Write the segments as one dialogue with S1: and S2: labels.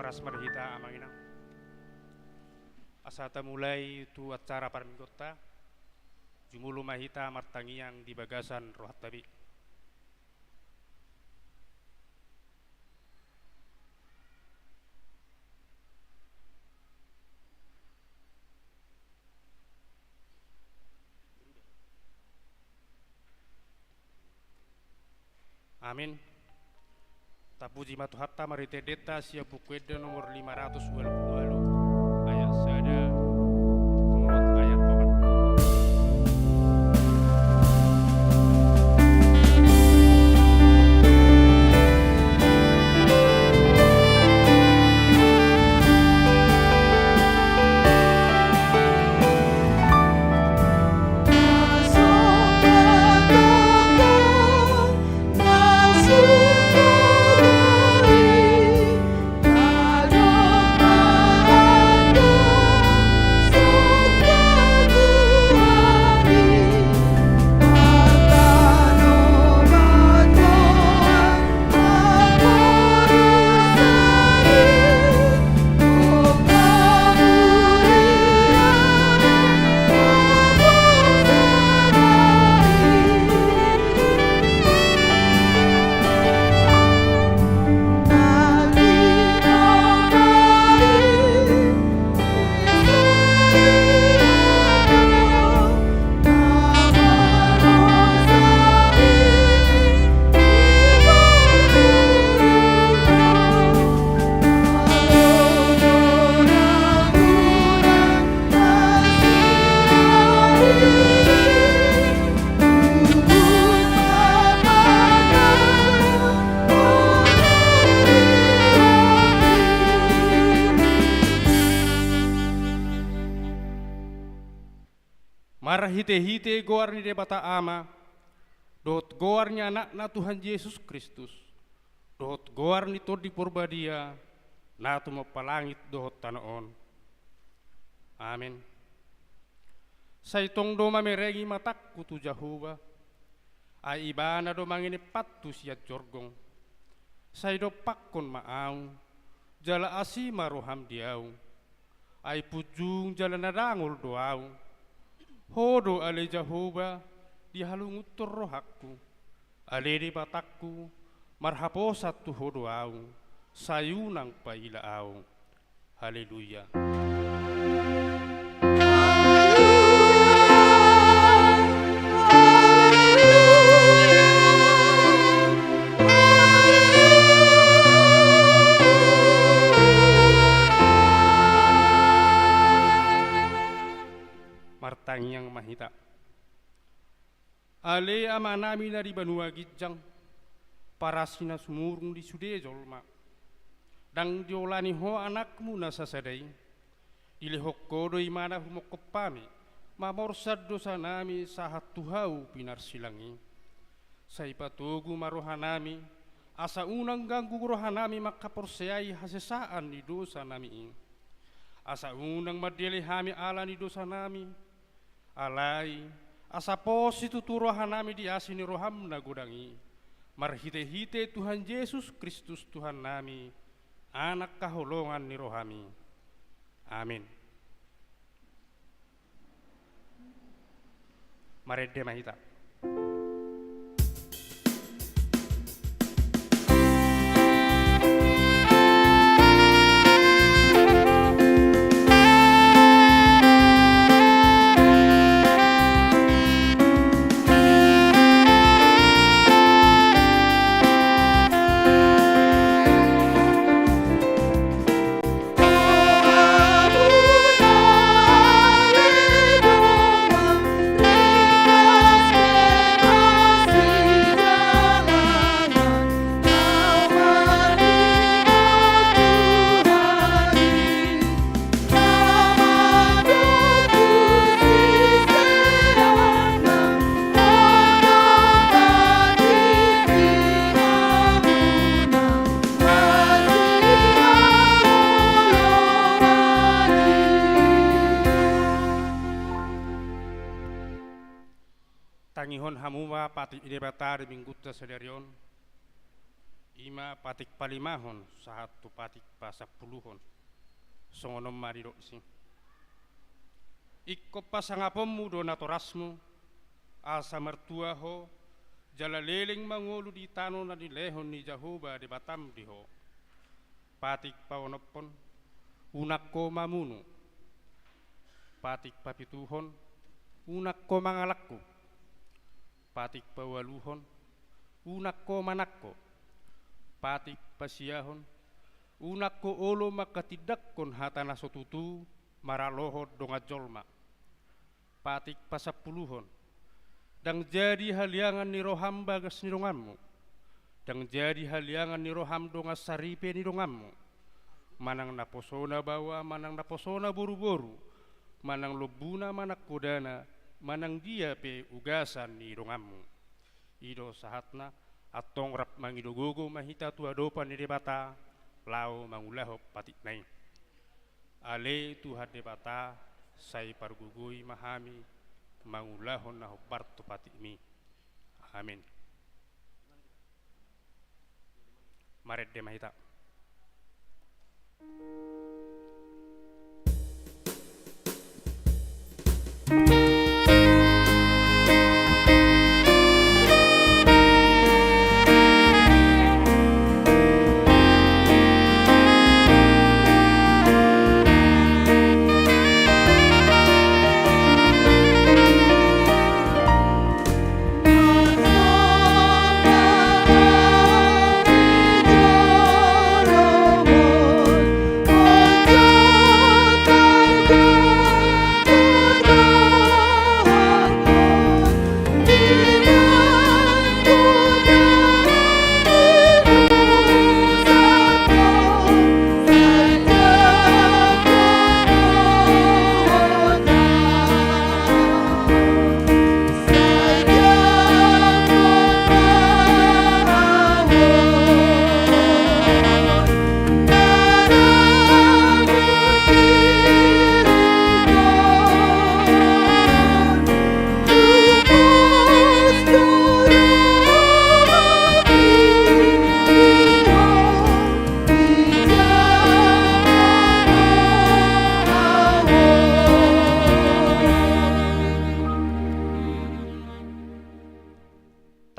S1: paras marhita amangina. Asata mulai tu acara parminggota jumulu mahita martangiang di bagasan rohat tabi. Amin. Tapuji matu hatta marite deta sia bukueda nomor 520 ayat sada menurut ayat 4. Marah hite-hite goar ni debata ama, dot goarnya anak Tuhan Yesus Kristus, dot goar ni todi porbadia, na tu mapalangit dot tanaon. Amin. Saitong doma meregi matak kutu Jahuba, ai ibana do mangini patu siat jorgong. Saido pakon maau, jala asi maroham diau, ai pujung jala nadangul doau. Hodo ale Jahoba di halungutur rohakku, ale di batakku marhaposat tu hodo au, sayunang paila au. Haleluya. Martangiang mahita. Ale amanami dari Banua Gijang, parasina sumurung di sude jolma. Dang diolani ho anakmu nasasadai, dilehok kodo imana humokopami, mamorsad dosa nami sahat tuhau pinar silangi. Saipatugu marohanami, asa unang ganggu rohanami makaporseai hasesaan di dosa nami. Asa unang madele hami ala ni dosa nami, alai asa positu turohanami di asini roham nagodangi. Marhite-hite Tuhan Yesus Kristus Tuhan nami, anak kaholongan ni rohami. Amin. Marede mahita. Tangihon hamuma pati ide batari mingguta sedarion ima patik palimahon sahatu patik pasapuluhon songonom marido sing ikko pasangapommu donatorasmu asa mertua ho jala leleng mangolu di tano na di lehon ni Jahoba di Batam di ho patik paonopon unakko mamunu patik papituhon unakko mangalakku patik pawaluhon unakko manakko patik pasiyahon unakko olo makatidakkon hatana sotutu maraloho donga jolma patik pasapuluhon dang jadi haliangan ni roham bagas ni dongammu dang jadi haliangan ni roham donga saripe ni dongammu manang naposona bawa manang naposona boru-boru manang lobuna manak kodana manang dia pe ugasan ni dongammu ido sahatna atong rap mangidogogo mahita tua dopan ni debata lau mangulaho patik nai ale tuhan debata sai pargugui mahami mangulahon na barto patik mi amin maret de mahita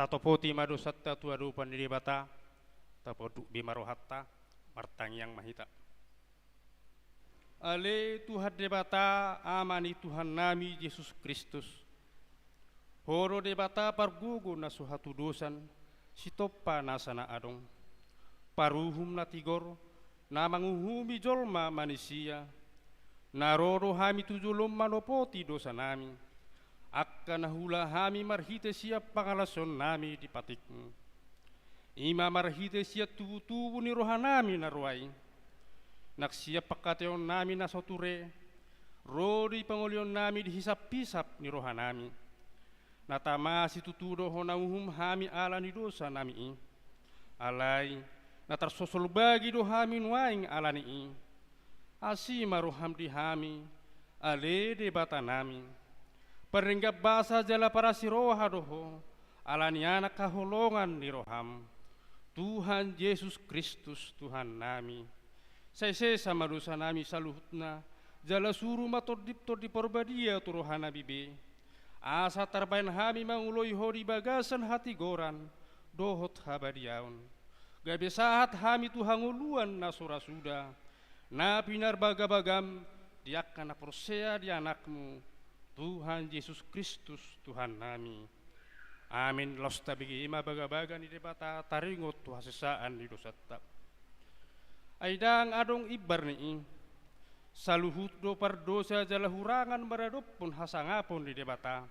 S1: tatopoti madosatta tuadu pandiribata tapodu bimarohatta martangyang mahita ale Tuhan debata amani Tuhan nami Yesus Kristus horo debata pargugu na suhatu dosan sitoppa nasana adong paruhum na tigor na manguhumi jolma manusia naroro hami tujulom manopoti dosa nami akka nahula hami marhite siap pangalason nami di patikmu ima marhite siap tubu-tubu ni rohanami naruai nak siap pakateon nami nasoture rodi pangolion nami dihisap-hisap ni rohanami natamasi tutudo honauhum hami ala ni dosa nami alai natarsosol bagi do hami nuaing ala ni asima roham di hami ale de bata nami Perenggap basa jala para siroha doho alani anak kaholongan ni roham Tuhan Yesus Kristus Tuhan nami saya sama dosa nami saluhutna jala suruh mator dipto di porbadia tu rohana bibe asa tarbain hami manguloi hori bagasan hati goran dohot habadiaun gabe sahat hami Tuhan uluan nasura suda na pinar bagabagam diakan persea di anakmu Tuhan Yesus Kristus Tuhan nami amin los tabigi ima baga-baga ni debata taringot tu hasesaan di dosatta aidang adong ibar ni saluhut do pardosa jala hurangan baradop pun hasangapon di debata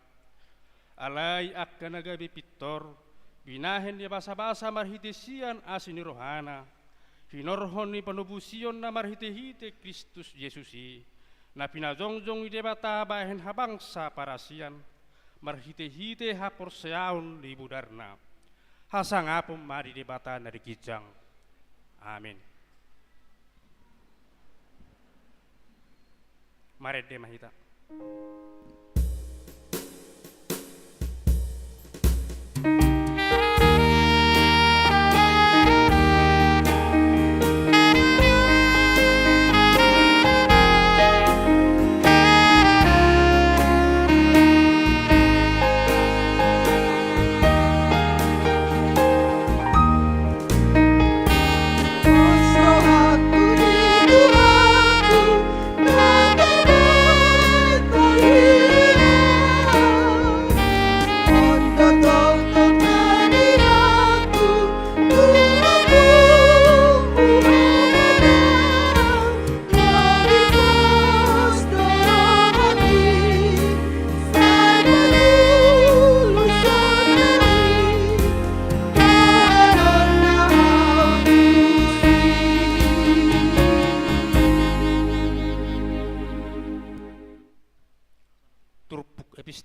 S1: alai akka nagabi pitor binahen di basa-basa marhitesian asini rohana hinorhon ni panubusion na marhite-hite Kristus Yesusi na pinajong-jong ide bata bahen habangsa parasian marhite-hite haporseaun di budarna hasangapom mari de bata na dikijang amin maret de mahita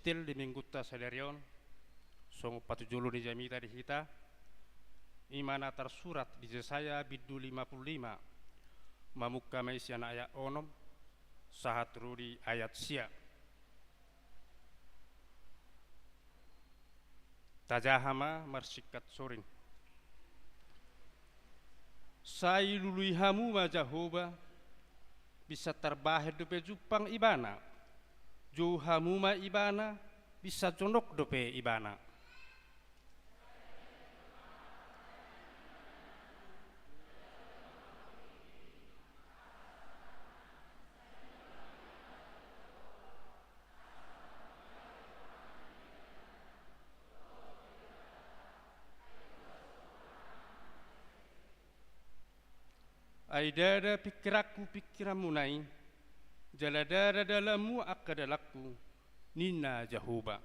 S1: Kristel di minggutta sadarion songo patujulu di jamita di hita imana tersurat di Yesaya biddu 55 mamukka maisiana ayat onom sahat rudi ayat sia tajahama marsikat sorin sai lului hamu ma Jahoba bisa terbahir dope jupang ibana jo hamu ma ibana bisa jonok dope ibana aidada pikiranku pikiranmu nai jaladara dalammu akadalaku nina Jahoba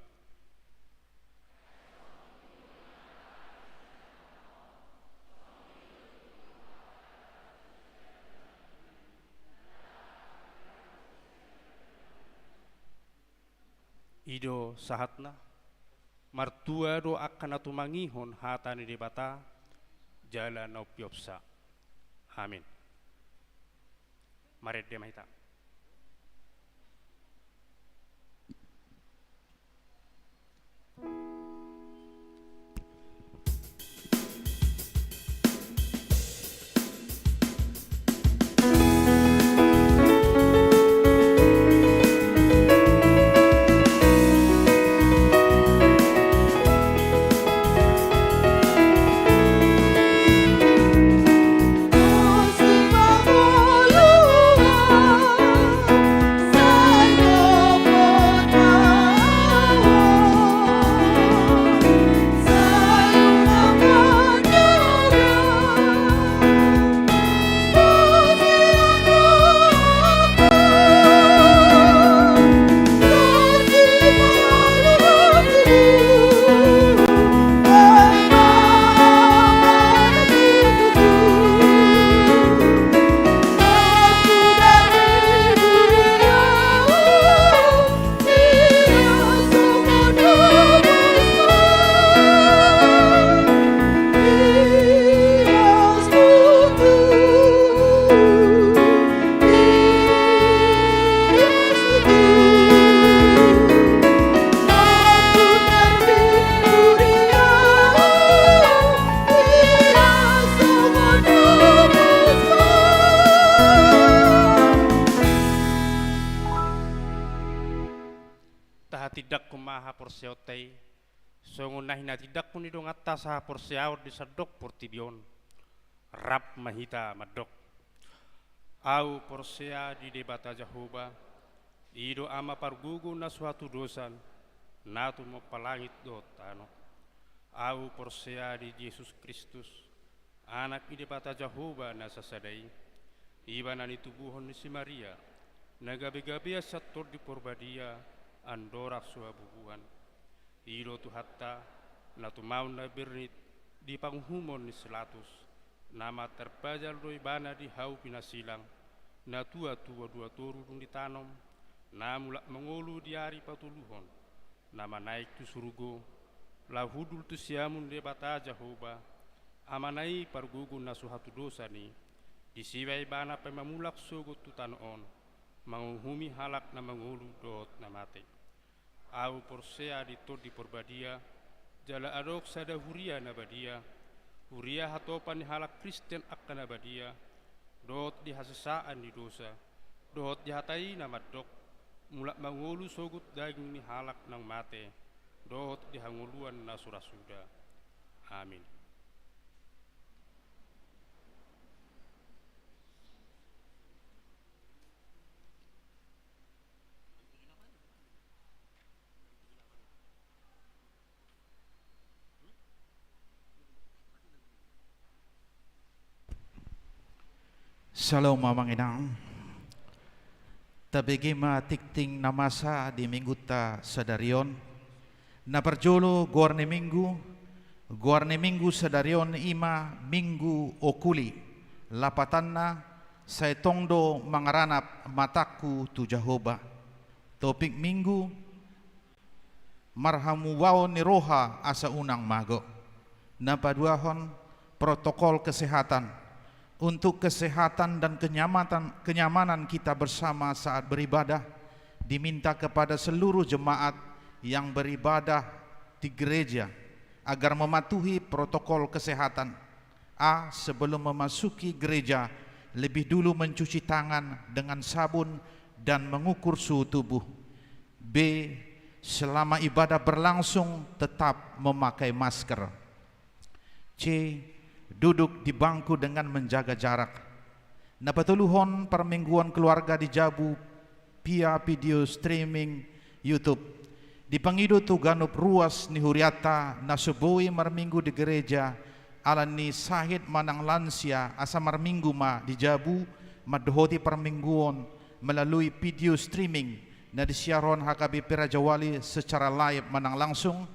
S1: ido sahatna martua do akan atu mangihon hatani debata jala naupiopsa amin. Mari dia mahita. Tidak kumaha porseotei songunah na tidak pun idong atas ha porseaur di sadok portibion rap mahita madok au porsea di debata Jahoba ido ama pargugu na suatu dosan natu mo palangit do tano au porsea di Yesus Kristus anak di debata Jahoba na sasadai ibanan tubuhon ni si Maria nagabi-gabi sator di porbadia andorak suabubuan iro tu hatta na tu mau na birnit di panghumon ni selatus nama terpajal doi bana di hau pinasilang na tua dua toru dung ditanom na mulak mengolu di hari patuluhon nama naik tu surugo la hudul tu siamun de bata Jahoba amanai pargugu na suhatu dosa ni disiwai bana pemamulak sogot tu tanon manguhumi halak na mengolu dot na mate au porsea di tod di porbadia jala adok sada huria na badia huria hatopan halak Kristen akan badia dot di hasasaan di dosa dot di hatai na madok mulak mangulu sogut daging ni halak nang mate dot di hanguluan na surasuda amin.
S2: Shalom mamang inang. Tabegi ma tikting namasa di minggutta sadarion. Na perjolo guarne minggu sadarion ima minggu okuli. Lapatanna saya tongdo mangaranap mataku tu Jahoba. Topik minggu marhamu wao ni roha asa unang mago. Napaduahon protokol kesehatan untuk kesehatan dan kenyamanan kita bersama saat beribadah, diminta kepada seluruh jemaat yang beribadah di gereja agar mematuhi protokol kesehatan. A. Sebelum memasuki gereja, lebih dulu mencuci tangan dengan sabun dan mengukur suhu tubuh. B. Selama ibadah berlangsung tetap memakai masker. C. Duduk di bangku dengan menjaga jarak. Napatuluhon permingguan keluarga di Jabu via video streaming YouTube. Dipangido tu ganup ruas ni huriata nasubui marminggu di gereja alani sahid manang lansia asa marminggu ma di Jabu madhoti permingguan melalui video streaming na disiaron HKBP Raja Wali secara live manang langsung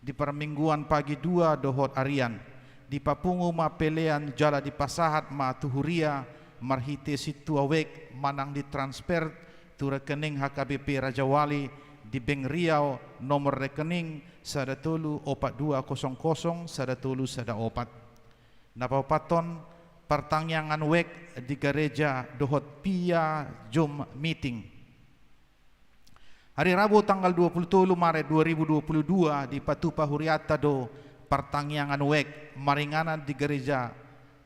S2: di permingguan pagi 2 dohot arian. Di papungu ma pelean jala di pasahat ma tuhuria marhite situ awek manang ditransfer tu rekening HKBP Raja Wali di Bank Riau nomor rekening 1200014. Napapaton pertanyaan wek di gereja dohot pia Zoom meeting. Hari Rabu tanggal 27 Maret 2022 di Patupa Huriata do pertanyaan wek maringanan di gereja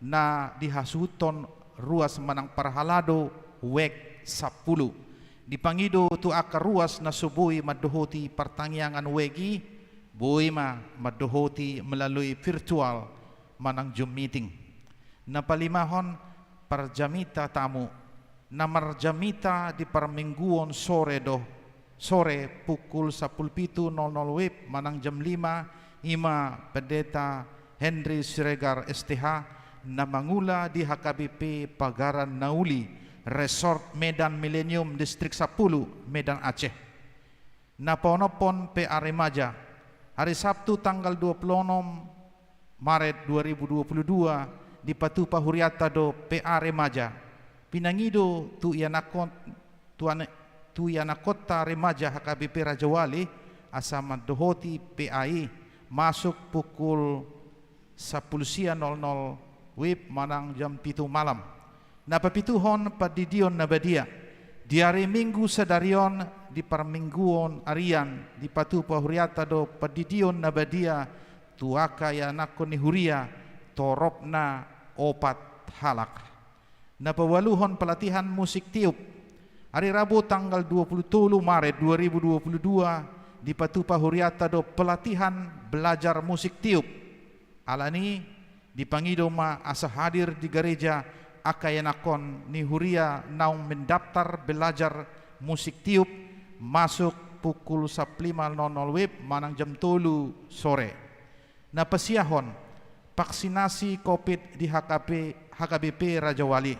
S2: na dihasuton ruas manang parhalado wek 10. Dipangido tu akar ruas na subui madohoti pertanyaan wegi bui ma madohoti melalui virtual manang Zoom meeting. Napalimahon parjamita tamu na marjamita di permingguan sore pukul 17.00 WIB manang jam 5 Ima Pendeta Henry Siregar STH na mangula di HKBP Pagaran Nauli Resort Medan Millennium Distrik 10 Medan Aceh. Naponopon PA Remaja hari Sabtu tanggal 26 Maret 2022 di Patupa Huriata do PA Remaja. Pinangido tu yanakota Remaja HKBP Raja Wali asama dohoti PAI masuk pukul 10.00 WIB manang jam 7 malam. Napapituhon padidion nabadia di hari Minggu sedarion di permingguan arian di Patupa Huriata do padidion nabadia tuaka ya nakon ni huria toropna opat halak. Napawaluhon pelatihan musik tiup hari Rabu tanggal 27 Maret 2022 di Patupa Huriata do pelatihan belajar musik tiup. Alani dipangido ma asa hadir di gereja akayanakon ni huria naung mendaftar belajar musik tiup masuk pukul 15.00 WIB manang jam 3 sore. Napasiahon vaksinasi COVID di HKBP Raja Wali.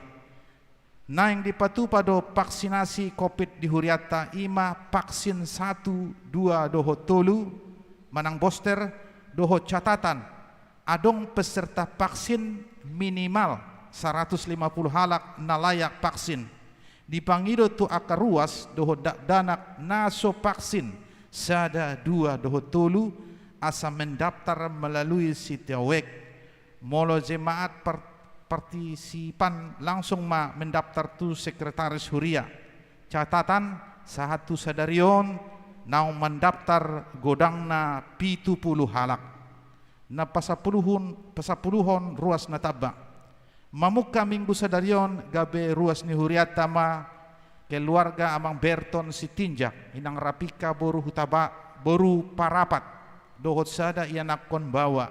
S2: Naing di Patupa do vaksinasi COVID di Huriata ima vaksin 1, 2 doho tolu manang booster doho catatan adong peserta vaksin minimal 150 halak na layak vaksin. Dipangido tu akar ruas doho danak naso vaksin sada 2 doho tolu asa mendaftar melalui sitiawek molo jemaat partisipan langsung mendaftar tu sekretaris huria. Catatan sahatu sadarion naung mendaftar godangna 70 halak. Na pasapuluhon ruas na taba. Mamuka minggu sadarion gabe ruas ni huriata ma keluarga amang Berton si tinjak inang rapika boru hutaba boru parapat dohot sada ianakon bawa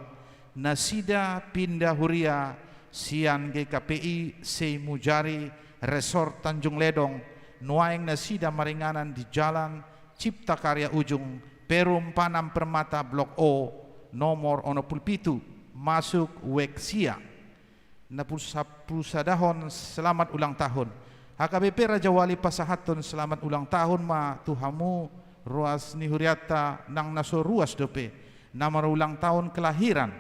S2: nasida pindah huria sian GKPI Seimujari Resort Tanjung Ledong nuaing nasida maringanan di Jalan Cipta Karya Ujung Perum Panam Permata Blok O nomor 07 masuk Weksia. Napusadahon selamat ulang tahun HKBP Raja Wali Pasahaton selamat ulang tahun ma tuhamu ruas ni huriata nang naso ruas dope nama ulang tahun kelahiran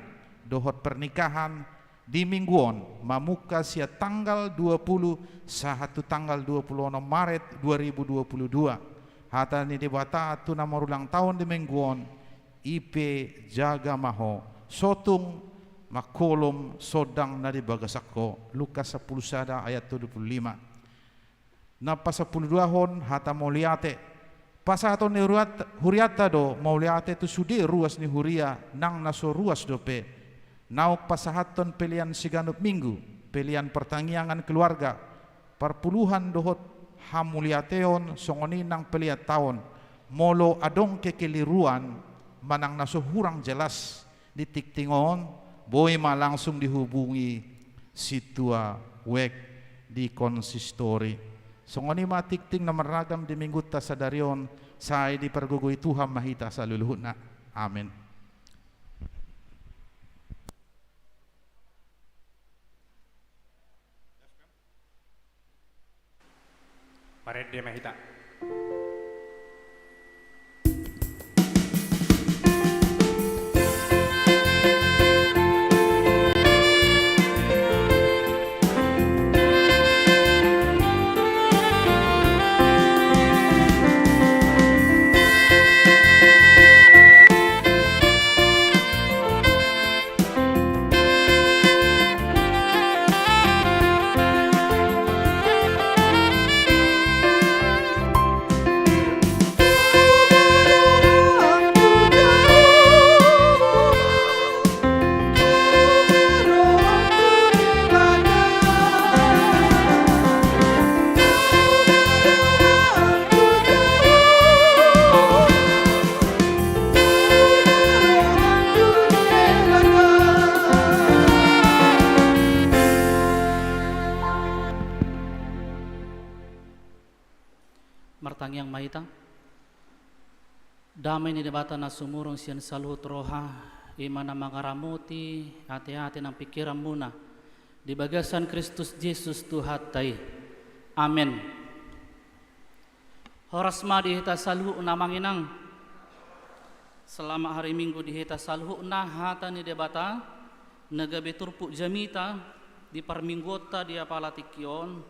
S2: dohot pernikahan di mingguon mamuka sia tanggal 20 sahatu tanggal 26 Maret 2022 hata ni debata tu na marulang tahun di mingguon ipe jaga maho sotung makolom sodang na di bagasako. Lukas 10 sada ayat 25. Na pa 12 hon hata mauliate pasato ni huriata do mauliate tu sudi ruas ni huria nang naso ruas do pe nauk pasahaton pelian siganup minggu pelian pertanggiangan keluarga perpuluhan dohot hamuliateon songoni nang peliat tahun molo adong kekeliruan manang naso hurang jelas ditiktingon boy ma langsung dihubungi situa wek di konsistori songoni ma tikting na maragam di minggu tasadarion say di pergugui Tuhan mahita sa luluhuna. Amen.
S1: Parede mahita.
S3: Martangyang mahitang damay ni debata na sumurong siyan saluhut roha imana mangaramuti hati-hati ng pikiran muna di bagasan Kristus Jesus tuhatay. Amen. Horas ma dihita saluhu na manginang selama hari Minggu dihita saluhu na hata ni debata nagabi turpu jamita di parminggota di apalatikyon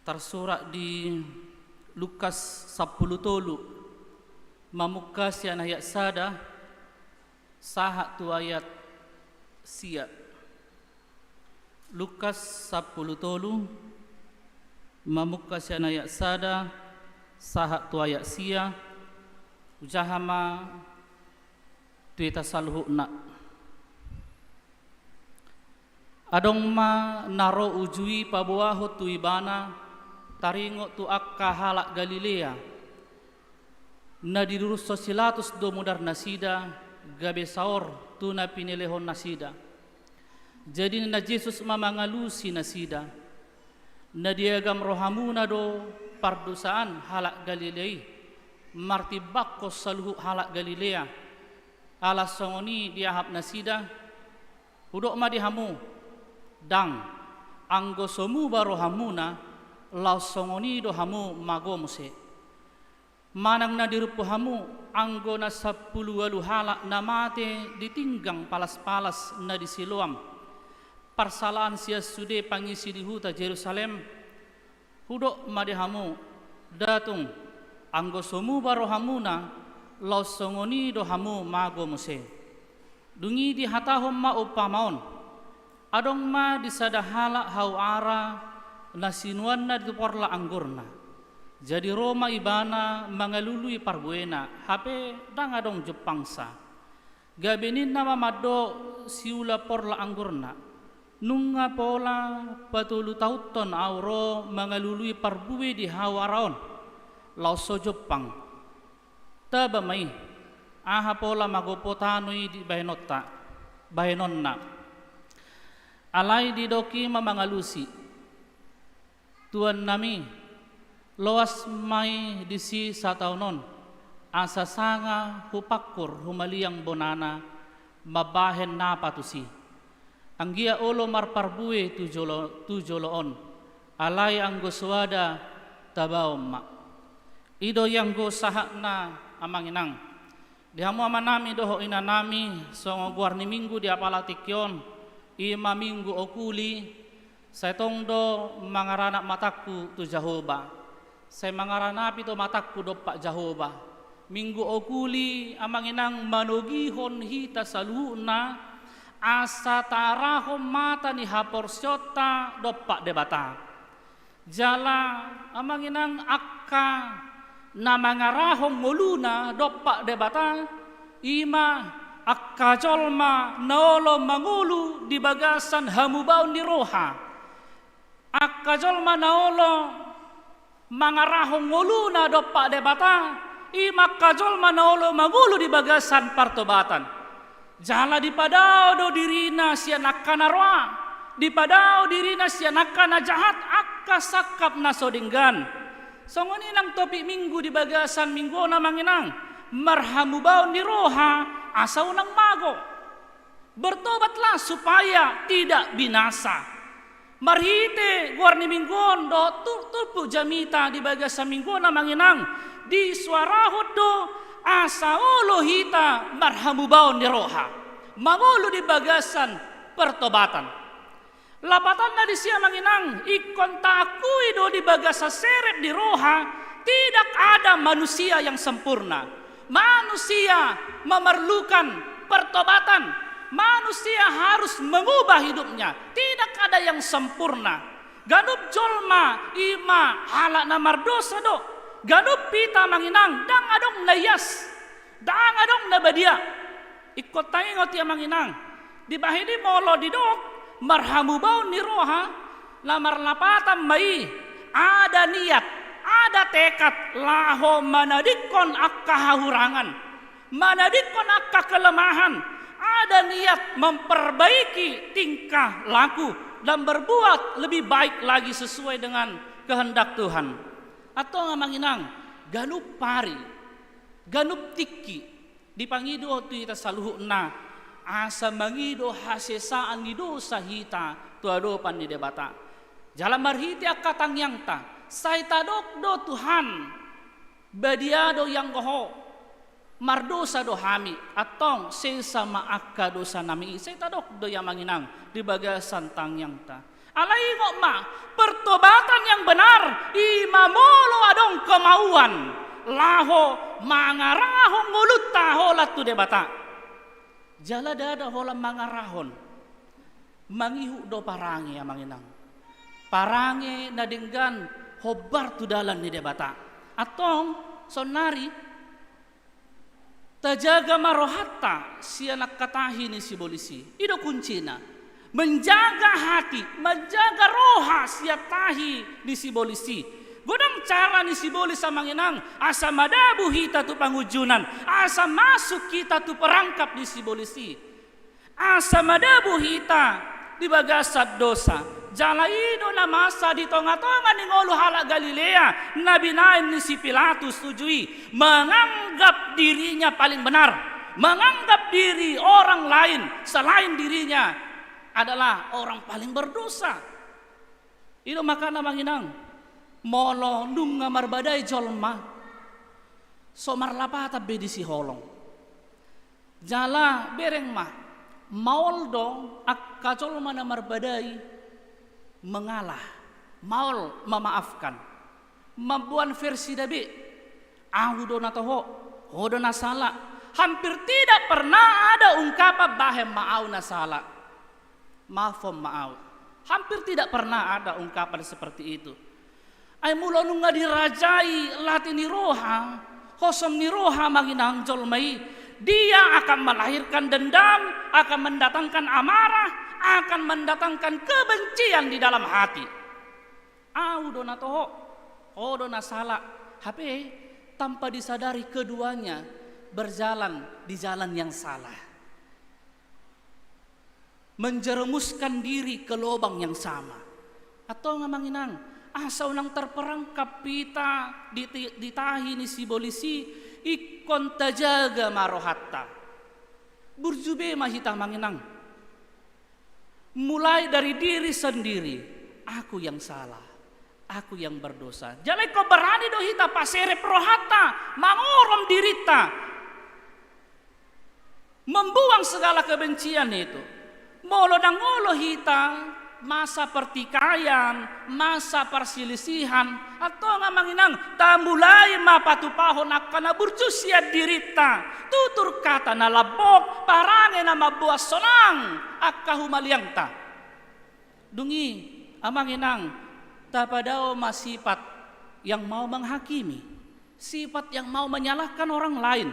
S3: tersurat di Lukas 10 tolu mamukas yan ayat sada sahat tu ayat sia. Lukas 10 tolu mamukas yan ayat sada sahat tu ayat sia ujahama tuita salhuna adong ma naro ujui pabuaho tu ibana taringo tu akka halak Galilea na dirurus sosilatus do mudar nasida gabe saor tu na pinilehon nasida jadi na Jesus mamangalusi nasida na diagam rohamuna do pardusaan halak Galilei martibakko saluhu halak Galilea ala songoni diahap nasida hudok ma dihamu dang anggo somu barohamuna lausongoni do hamu magomuse manang na dirupo hamu anggo na 10 halak na mate ditinggang palas-palas na di Siloam parsalaan sia sude pangisi di huta Jerusalem hudok madihamu datung anggo somu baro hamuna lausongoni do hamu magomuse dungi di hatahom ma upamaon adong ma di sadahala hauara nasinuan na diporla anggurna jadi Roma ibana mangalului parbuena hape dangadong Jepangsa gabenin nama mado siula porla anggurna nunga pola patulu tauton auro mangalului parbue di hawaraon lauso Jepang taba mai aha pola magopotanoi di bahenonna alai di doki mamangalusi Tuan nami loas mai disi sataunon asa sanga hupakur humaliang bonana mabahen na patusi anggia olo marparbue tujoloon alay ang goswada tabaom ido yang go sahak na amanginang dihamu amanami doho inanami songo guarni minggu di apalatikyon ima minggu okuli Saitong do mangaranak mataku tu Jehovah Saya mangaranapi to matakku do Pak Jehovah. Minggu okuli amanginang manugihon hita saluhna asa tarahom mata ni haporsyota do Pak debata. Jala amanginang akka na mangarahom muluna do Pak debata ima akka jolma naolo mangulu di bagasan hamubaun di roha. Akka jolma naolo mangarahong nguluna do Pak debata ima kajol manolo magulu di bagasan partobatan. Jala di padao do dirina sia nakana roa, di padao dirina sia nakana jahat akka sakap nasodinggan. Songoni nang topik minggu di bagasan minggu na manginang marhamubaun di roha asau nang mago. Bertobatlah supaya tidak binasa. Marhite guarni minggon do turpu jamita di bagasan minggu na manginang di suarahod do asa ulo hita marhamubaon di roha mangulo di bagasan pertobatan. Lapatan na di siya manginang ikon takui do di bagasa seret di roha. Tidak ada manusia yang sempurna. Manusia memerlukan pertobatan. Manusia harus mengubah hidupnya. Tidak ada yang sempurna. Ganup jolma ima halak na mardosa do. Ganup pita manginang dang adong nayas. Dang adong nabadia. Ikot tayo ngot ya manginang. Di bahidi molo di dok marhamubaw ni roha lamar lapatan mai ada niat, ada tekad laho manadikon akka hahurangan. Manadikon akka kelemahan. Ada niat memperbaiki tingkah laku dan berbuat lebih baik lagi sesuai dengan kehendak Tuhan. Atau ngamanginang ganup pari, ganup tiki dipangido tu ita saluhna asa mangido hasesaan ni dosa hita tu adopan di debata. Jalan marhiti akatang yang ta saitadok do Tuhan badiado yang goho mardosa do hami atong sesama akka dosa nami saya tadok do yang manginang di bagasan tangyang ta alai ngok ma pertobatan yang benar imamolo adong kemauan laho mangarahon mulut taholat tu debata jala dada hola mangarahon mangihu do parange yang manginang parange nadinggan hobar tu dalan ni debata atong sonari tajaga marohatta sia nakatahi ni si bolisi. Ido kuncina. Menjaga hati, menjaga roha sia tahi ni si bolisi. Godang cara ni si bolis samanginang asa madabu hita tu pangujunan, asa masuk kita tu perangkap ni si bolisi. Asa madabu hita di bagasat dosa. Jala ido na masa di tonga-tonga ni ngolu halak Galilea Nabi Naim ni si Pilatus tujui menganggap dirinya paling benar, menganggap diri orang lain selain dirinya adalah orang paling berdosa. Ido makana manginang molo nung ngamar badai jolma somar lapata bedi si holong jala bereng mah maul dong akka jolma namar badai mengalah, maul memaafkan, membuat versi dabi, ahu dona toho, hodona salah. Hampir tidak pernah ada ungkapan bahem maau nasala, maafom maau. Hampir tidak pernah ada ungkapan seperti itu. Ay mulo nung ngadirajai latini roha, kosong ni roha manginang jolmai. Dia akan melahirkan dendam, akan mendatangkan amarah, akan mendatangkan kebencian di dalam hati. Dona toho, dona salah. HP tanpa disadari keduanya berjalan di jalan yang salah. Menjerumuskan diri ke lubang yang sama. Atau ngamanginang asa unang terperangkap pita ditahi ni si bolisi ikon tajaga marohatta. Burjube mahita manginang. Mulai dari diri sendiri, aku yang salah, aku yang berdosa. Jalai kau berani dohita pasere prohata, mangorom dirita, membuang segala kebencian itu. Molo dangolo hita masa pertikaian, masa perselisihan, atau ngamanginang tamulai mapatupahon akan burcusia dirita, tutur kata na labok, parange na mabuas sonang, akka humaliang ta. Dungi, amanginang, tapadao masifat yang mau menghakimi, sifat yang mau menyalahkan orang lain.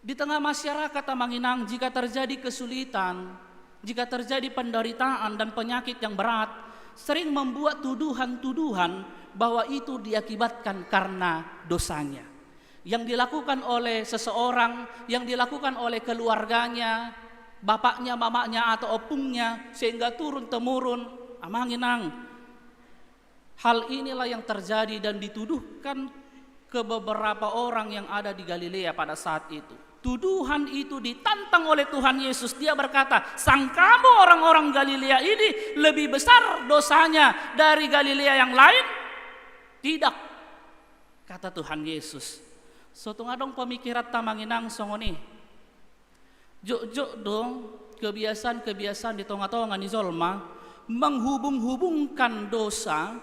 S3: Di tengah masyarakat amanginang, jika terjadi kesulitan, jika terjadi penderitaan dan penyakit yang berat, sering membuat tuduhan-tuduhan bahwa itu diakibatkan karena dosanya. Yang dilakukan oleh seseorang, yang dilakukan oleh keluarganya, bapaknya, mamanya, atau opungnya, sehingga turun-temurun. Amanginang, hal inilah yang terjadi dan dituduhkan ke beberapa orang yang ada di Galilea pada saat itu. Tuduhan itu ditantang oleh Tuhan Yesus. Dia berkata, sang kamu orang-orang Galilea ini lebih besar dosanya dari Galilea yang lain? Tidak, kata Tuhan Yesus. Suatu ngadong pemikiran tamanginang songoni. Jok dong kebiasaan-kebiasaan di tengah-tengah ni zolma menghubung-hubungkan dosa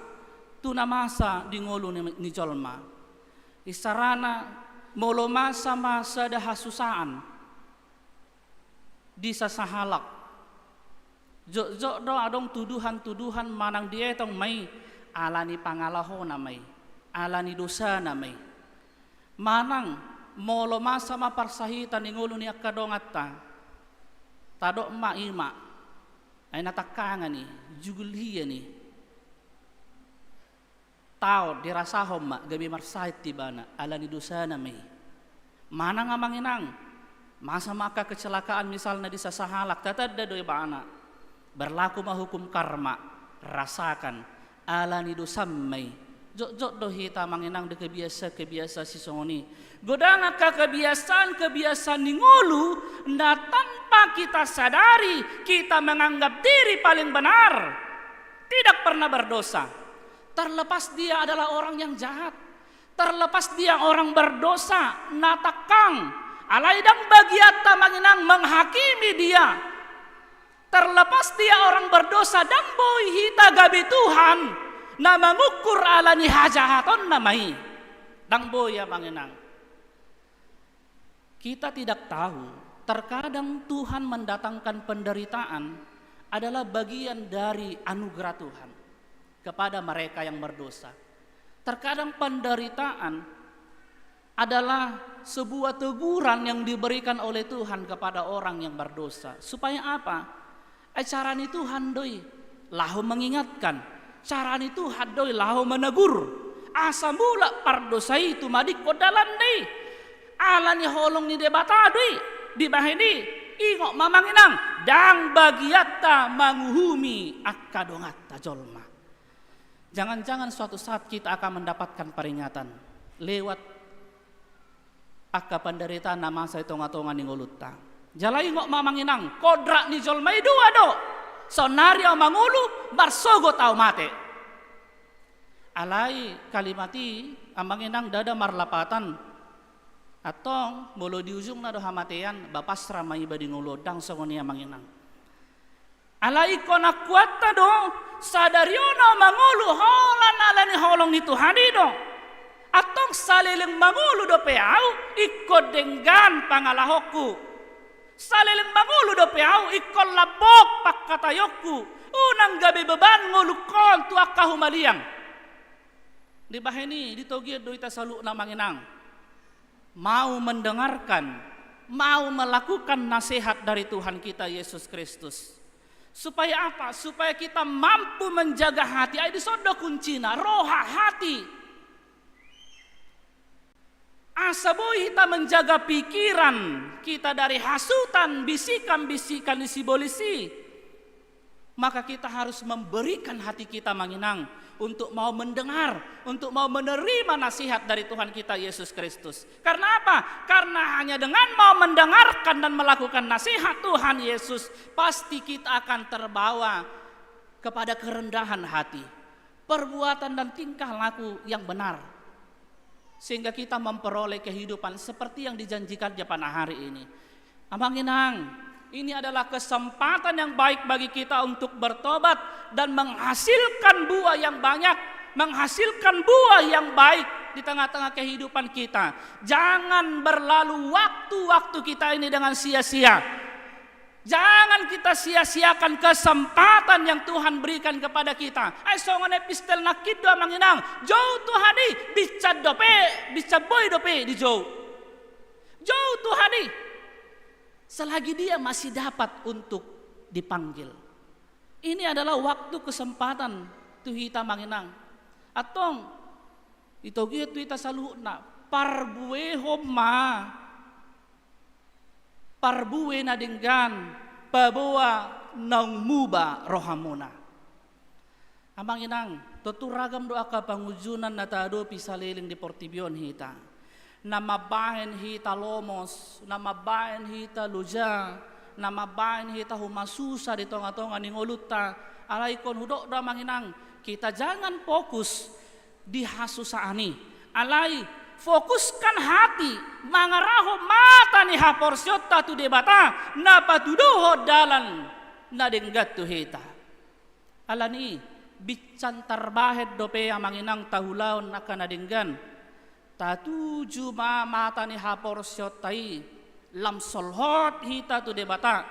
S3: tuna masa di ngulu ni zolma. Isarana molo masa-masa dah hasusaan di sasahalak. Jok do adong tuduhan-tuduhan manang dia tong may alani pangalaho na may, alani dosa na may. Manang molo masa maparsahitan ingulo ni akadongata. Tadok maima ay natakangan ni jugulhiya ni. Tao dirasahom ma gabi marsahit tibana alani dosa na may. Mana nga manginang masa maka kecelakaan misalnya di sasahalak tatadda doy bana berlaku mahukum karma rasakan alani dosa may. Jok do hita manginang de kebiasa si songoni. Godang ka kebiasaan ningulu na tanpa kita sadari kita menganggap diri paling benar, tidak pernah berdosa. Terlepas dia adalah orang yang jahat, terlepas dia orang berdosa, natakang, alaidang bagiata manginang menghakimi dia. Terlepas dia orang berdosa dan boy hita gabi Tuhan, na mengukur alani hajahaton namai, dang boy ya manginang. Kita tidak tahu, terkadang Tuhan mendatangkan penderitaan adalah bagian dari anugerah Tuhan kepada mereka yang berdosa. Terkadang penderitaan adalah sebuah teguran yang diberikan oleh Tuhan kepada orang yang berdosa. Supaya apa? Carani Tuhan doi lahu mengingatkan, carani Tuhan doi lahu menegur. Asa mula pardosa itu madik kodalan dei. Alani holong ni debata doi di bahini ingok mamanginang dang bagiata manguhumi akadongata jolma. Jangan-jangan suatu saat kita akan mendapatkan peringatan lewat akka penderitaan nama saya tonga-tonga ni ngulutta. Jalai ngok mamanginang kodrak ni jolmai dua do. Sonario mangulu barsogo tau mate. Alai kalimati amanginang dada marlapatan atau mulu di ujung na do hamatean bapasra mai badi ngulodang songoni amanginang. Alai kona kuatta do sadariono mangulu holan alani holong ni Tuhan do. Atong saliling mangulu do peau ikut denggan pangalahoku. Saliling mangulu do peau ikut labok pakkatayokku. Unang gabi beban ngulukon tu akahumaliang. Di bahini ditogi do ita salu na manginang. Mau mendengarkan, mau melakukan nasihat dari Tuhan kita Yesus Kristus. Supaya apa? Supaya kita mampu menjaga hati. Ada sodo kuncina, roha hati. Asaboi kita menjaga pikiran kita dari hasutan, bisikan-bisikan isi-bolisi. Maka kita harus memberikan hati kita manginang untuk mau mendengar, untuk mau menerima nasihat dari Tuhan kita Yesus Kristus. Karena apa? Karena hanya dengan mau mendengarkan dan melakukan nasihat Tuhan Yesus, pasti kita akan terbawa kepada kerendahan hati, perbuatan dan tingkah laku yang benar, sehingga kita memperoleh kehidupan seperti yang dijanjikan pada hari ini. Amanginang, ini adalah kesempatan yang baik bagi kita untuk bertobat dan menghasilkan buah yang banyak, menghasilkan buah yang baik di tengah-tengah kehidupan kita. Jangan berlalu waktu-waktu kita ini dengan sia-sia. Jangan kita sia-siakan kesempatan yang Tuhan berikan kepada kita. Ay songan epistel nakid do manginang. Jauh Tuhani bica dope, bica boy dope di jauh. Jauh Tuhani. Selagi dia masih dapat untuk dipanggil. Ini adalah waktu kesempatan tuhita manginang. Atong ito gitu ita saluna parbuwe homa. Parbuwe na dinggan pabawa ng muba rohamuna. Amang inang, tuturagam doa ka pangujunan na tado pisaliling di Portibion hita. Na mabahin hita lomos, na mabahin hita luja, na mabahin hita humasusa di tonga-tonga ning uluta. Alay kon hudok doa manginang, kita jangan fokus di hasusaani. Alay fokuskan hati, mangaraho mata ni haporsyot tatu debata, napatuduho dalan na denggat tuhita. Alani, bitsan tarbahet dope ang manginang tahulaon na kanadinggan, tatuju mata ni haporsyot tay, lamsolhot hita tu debata.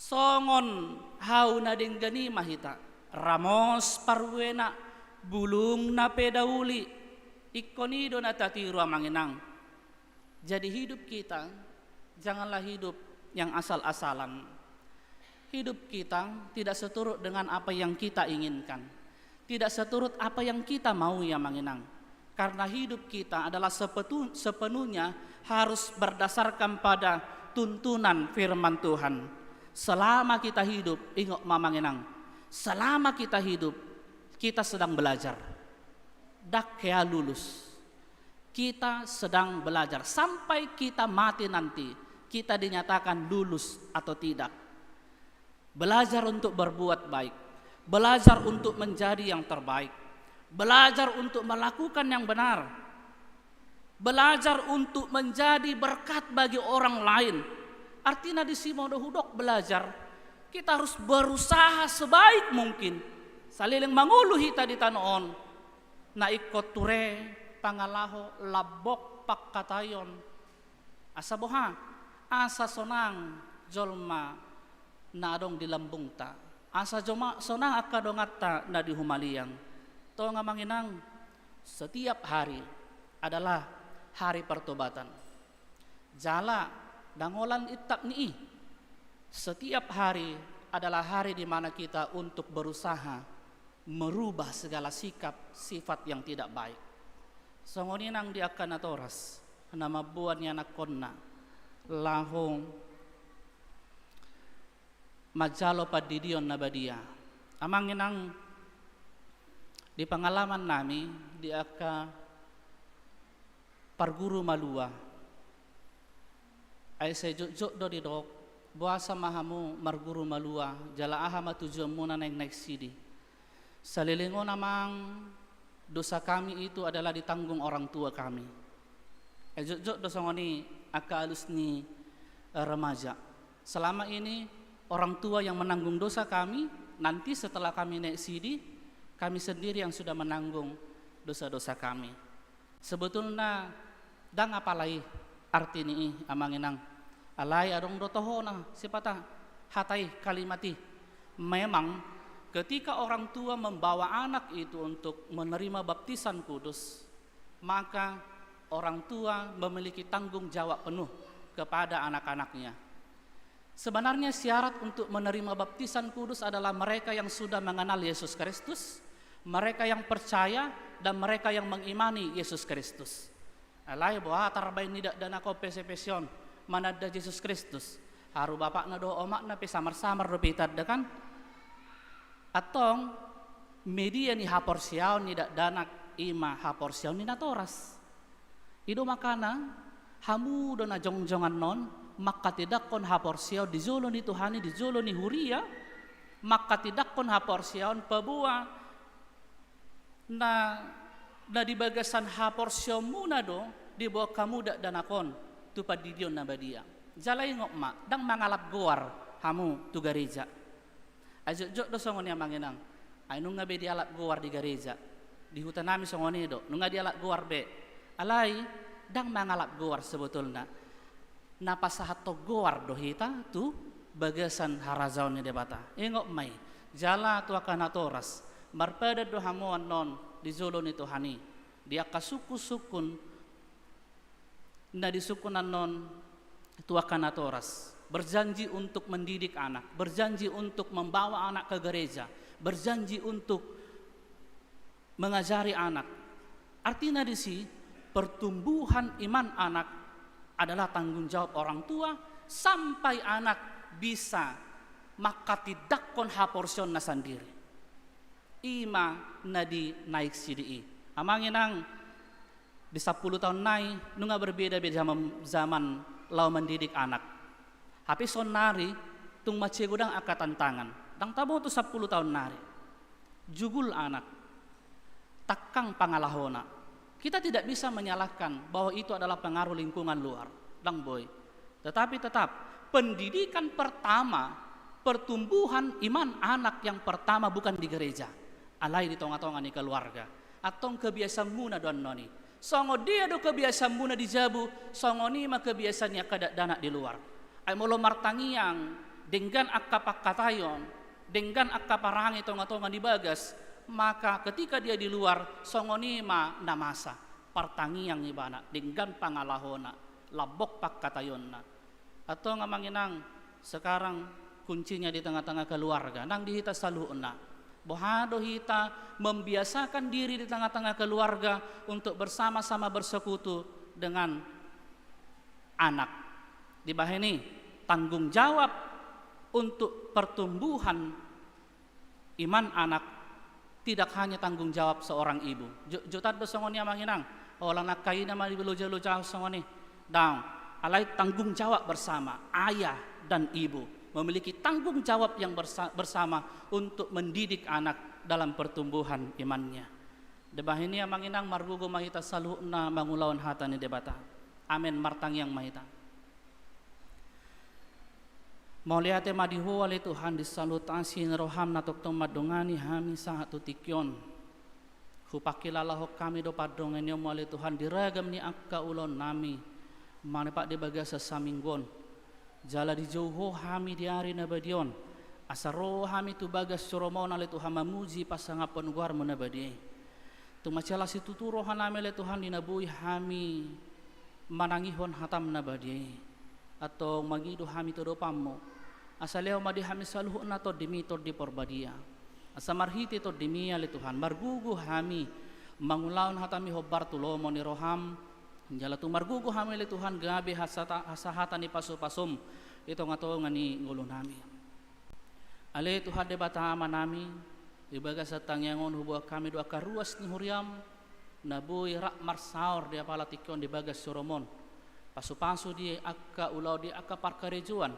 S3: Songon hau na denggani mahita, ramos parwena, bulung na pedauli, ikonido na tatiru manginang. Jadi hidup kita janganlah hidup yang asal-asalan. Hidup kita tidak seturut dengan apa yang kita inginkan. Tidak seturut apa yang kita mau ya manginang. Karena hidup kita adalah sepenuhnya harus berdasarkan pada tuntunan firman Tuhan. Selama kita hidup, ingat mamanginang. Selama kita hidup, kita sedang belajar. Dak kaya lulus. Kita sedang belajar sampai kita mati nanti, kita dinyatakan lulus atau tidak. Belajar untuk berbuat baik, belajar untuk menjadi yang terbaik, belajar untuk melakukan yang benar, belajar untuk menjadi berkat bagi orang lain. Artinya di simodo hudok belajar, kita harus berusaha sebaik mungkin. Saliling mangulu hita di tanoon. Na ikot ture pangalaho labok pakkatayon asa boha asa sonang jolma na adong di lambung ta asa joma sonang akadongatta na di humaliang to nga manginang setiap hari adalah hari pertobatan jala dangolan itak nii setiap hari adalah hari di mana kita untuk berusaha merubah segala sikap sifat yang tidak baik. Songoninang di akan atoras nama buannya nakonna lahong majalo padidion nabadia. Amanginang di pengalaman nami di aka parguru malua ay sejuk do di dok buasa mahamu marguru malua jala aha matujuan muna na next city. Salilingo namang dosa kami itu adalah ditanggung orang tua kami. Jok dosa ngoni akalus ni remaja. Selama ini orang tua yang menanggung dosa kami, nanti setelah kami naik sidi, kami sendiri yang sudah menanggung dosa-dosa kami. Sebetulnya dang apalai arti ni amanginang. Alai adong dotohona sipata hatai kalimati. Memang ketika orang tua membawa anak itu untuk menerima baptisan kudus, maka orang tua memiliki tanggung jawab penuh kepada anak-anaknya. Sebenarnya syarat untuk menerima baptisan kudus adalah mereka yang sudah mengenal Yesus Kristus, mereka yang percaya, dan mereka yang mengimani Yesus Kristus. Alay buah tarbay nidak dan ako pesepesion manada Yesus Kristus. Haru bapak na do omak na pesamar-samar do pitad kan? Atong media ni haporsiaw ni danak ima haporsiaw ni natoras. Ido makana hamu do na jongjongan non maka tidak kon haporsiaw di zolo ni Tuhani di zolo ni huria maka tidak kon haporsiaw pabua na di bagasan haporsiaw muna do di bawah kamu danakon tupad didion na badia. jalai ngok ma dang mangalap goar hamu tu gereja. Ajo jok do songoni amanginang. Ay nung ngabe di alap goar di gereja. Di hutan nami songoni do, nung di alap goar be. Alai dang mangalap goar sebetulnya. Napasahat to goar do hita tu bagasan harazaun ni debata. Engok mai jala tu akan atoras. Marpada do hamuan non di zolo ni Tuhani. Dia kasuku-sukun na di sukunan non tu akan atoras. Berjanji untuk mendidik anak, berjanji untuk membawa anak ke gereja, berjanji untuk mengajari anak. Artinya di sini pertumbuhan iman anak adalah tanggung jawab orang tua sampai anak bisa maka tidak kon haporsion na sendiri. Ima nadi naik CDI. Amanginang di 10 tahun naik nunga berbeda-beda zaman lau mendidik anak. Tapi son nari tung macie gudang akat tantangan. Dang tabo tu 10 tahun nari. Jugul anak. Takang pangalahona. Kita tidak bisa menyalahkan bahwa itu adalah pengaruh lingkungan luar. Dang boy. Tetapi tetap pendidikan pertama, pertumbuhan iman anak yang pertama bukan di gereja. Alai di tonga-tonga ni keluarga. Atau kebiasaan muna don noni. Songo dia do kebiasaan muna di jabu, songo ni mah kebiasaannya kada dana di luar. Ay molo martangiang dengan akapakatayon, dengan akaparangi tonga-tonga di bagas, maka ketika dia di luar songo ni mah namasa partangiang ibana dengan pangalahona, labok pakatayonna. Atau ngamanginang sekarang kuncinya di tengah-tengah keluarga, nang dihita saluuna. Bohado hita membiasakan diri di tengah-tengah keluarga untuk bersama-sama bersekutu dengan anak. Di bawah ini tanggung jawab untuk pertumbuhan iman anak tidak hanya tanggung jawab seorang ibu. Jutad do songoni amanginang, olang nakai nama di beloja-loja songoni. Dang, alai tanggung jawab bersama ayah dan ibu. Memiliki tanggung jawab yang bersama untuk mendidik anak dalam pertumbuhan imannya. Debah ini yang manginang margugo mahita saluhna mangulawan hata ni debata. Amin martang yang mahita. Mauliate madihu wali Tuhan disalutasi roham natok tong madongani hami satu tikyon. Hupakilalah kami do padongan yang wali Tuhan diragam ni akka ulon nami. Mana pak di bagasa saminggon. Jala di jauh hami di hari nabadion. Asaro hami tu bagas suromon ale Tuhan mamuji pasangapon guar menabadi. Tu macala si tuturo hanami ale Tuhan dinabui hami manangihon hatam nabadi. Atau magido hami todo pammo. Asaleo madi hami saluh na to dimitor di porbadia. Asa marhiti to dimi ale Tuhan margugu hami mangulaon hatami hobar tulomo ni roham. Jala tu margugu hami le Tuhan gabi hasahata ni paso-pasom ito nga to nga ni ngulo nami. Ale Tuhan debata manami ibaga sa tangyangon hubo kami do akaruas ni huriam nabuy rak marsaor di apala tikyon di bagas suromon. Paso-paso di akka ulaw di akka parkarejuan.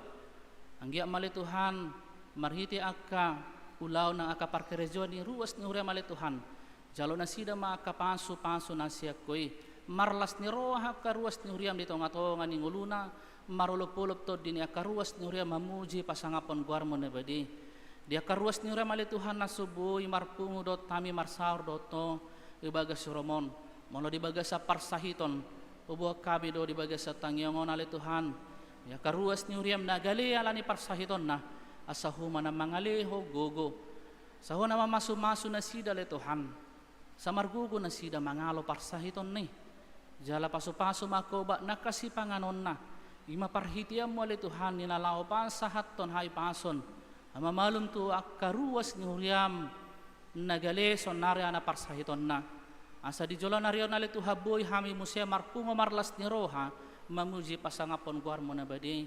S3: Anggia mali Tuhan marhiti akka ulaw ng akka parkarejuan ni ruas ni huriam mali Tuhan. Jalo na sida maaka paso-paso na siya koy. Marlas ni roha karuas ni huriam dito nga to nga ni nguluna marulop-ulop to din akaruas ni huriam mamuji pasangapon guar mo nabadi. Dia karuas ni huriam ali Tuhan na subuy marpungo dot tami marsaur dot to ibaga suromon. Mono di baga sa parsahiton ubo kabi do di baga sa tangyangon ali Tuhan. Ya karuas ni huriam nagali ala ni parsahiton na asahuma na mangaliho gogo. Saho na mamasu-masu na sida ali Tuhan. Sa margugo na sida mangalo parsahiton ni. Jala paso-paso makoba nakasi panganon na. Ima parhitiam mo ali Tuhan ninalao pa sahat ton hay pason. Amamalum tu akaruas ni huriam nagale son narya na parsahiton na. Asa di jola naryo na ali Tuhaboy hami musya marpungo marlas ni roha mamuji pasangapon guar mo na badi.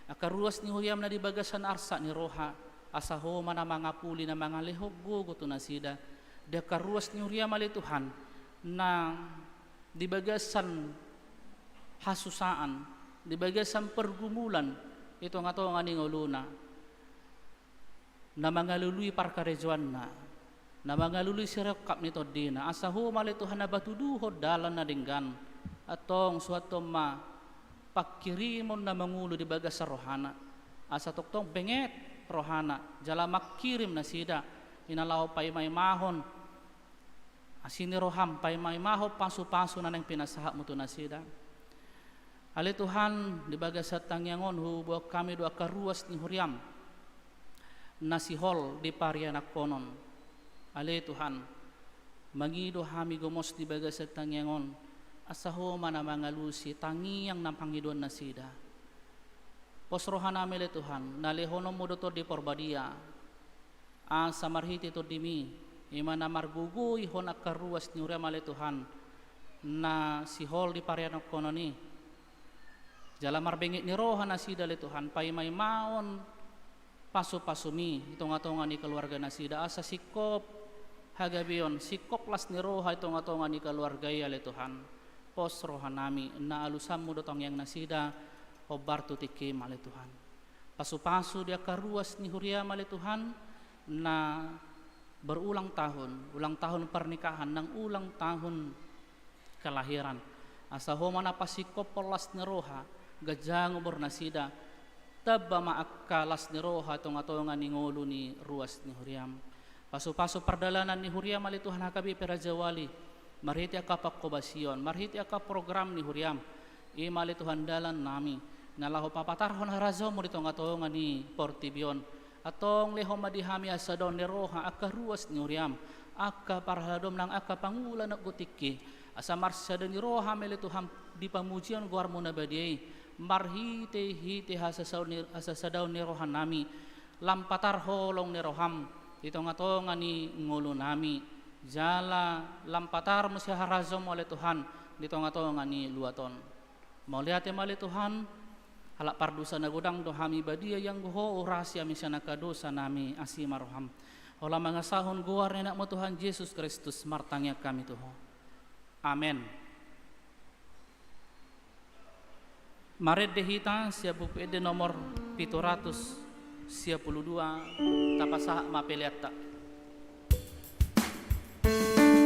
S3: Akaruas ni huriam na dibagasan arsa ni roha. Asa ho man na mga puli na mga lihog guguto na sida. Dia karuas ni huriam ali Tuhan na di bagasan hasusaan, di bagasan pergumulan, ito nga to nga ninguluna, na mga luluy parkarejuan na mga luluy sirakap nito din, asa humal ito na batuduhod dalan na dinggan, atong suatong pakirimon na mangulo di baga sa rohana. Asa toktong benget rohana, jala makirim na sida, inalaw pay may mahon, asini roham pay may maho paso-paso na nang pinasaha mo to na sida. Ali Tuhan, di baga sa tangyangon, hubog kami doa karuas ni Huriam, na si Hol di parianak konon. Ali Tuhan, mangido hami gumos di baga sa tangyangon, asaho man ang mga lusi, tangiyang ng Panginoon na sida. Posrohan namin Tuhan, nalihonom mo doto di porbadia, ang samarhiti to di mi, ima na margugoy hon akaruas ni Uriam ali Tuhan, na si Hol di parianak konon ni, jala marbengit ni rohan na sida li Tuhan, pay may maon, paso-pasumi, itong-atongan ni keluarga na sida, asa sikop, hagabion, sikop las ni roha itong-atongan ni keluarga ali Tuhan. Pos rohan nami na alusam mo dotong yang nasida o bartu tikim ali Tuhan. Pasu-pasu dia karuas ni Huriam ali Tuhan na berulang tahun pernikahan ng ulang tahun kelahiran. Asa ho man pasikop polas ni roha gajang ubor nasida tabba maakkalas ni roha tong atongan ni ngolo ni ruas ni Huriam. Pasu-pasu perdalanan ni Huriam ali Tuhan hakabi perajawali. Marhiti aka pakobasyon, marhiti aka program ni Huriam, imali Tuhan dalan nami, nalaho papatarhon harazo mo dito nga to nga ni Portibion, atong leho madihami asadon ni roha aka ruas ni Huriam, aka parhadom ng aka pangulan na gutiki, asa marsada ni roha meli Tuhan di pamujian guar mo na badiyay, marhiti hasasadaw ni roha nami, lampatarholong ni roham, dito nga to nga ni ngulo nami, jala lampatar mo siya harazom oleh Tuhan dito nga to nga ni luaton. Mauliate mali Tuhan halak pardusa na gudang dohami badia yang guho orasi ami siya nakadosa nami asimaroham. Ola mga sahon guar na mo Tuhan Jesus Kristus martangya kami tuho. Amen. Mared dehita siya bupede nomor 752 tapasa mapeliata.
S4: Saya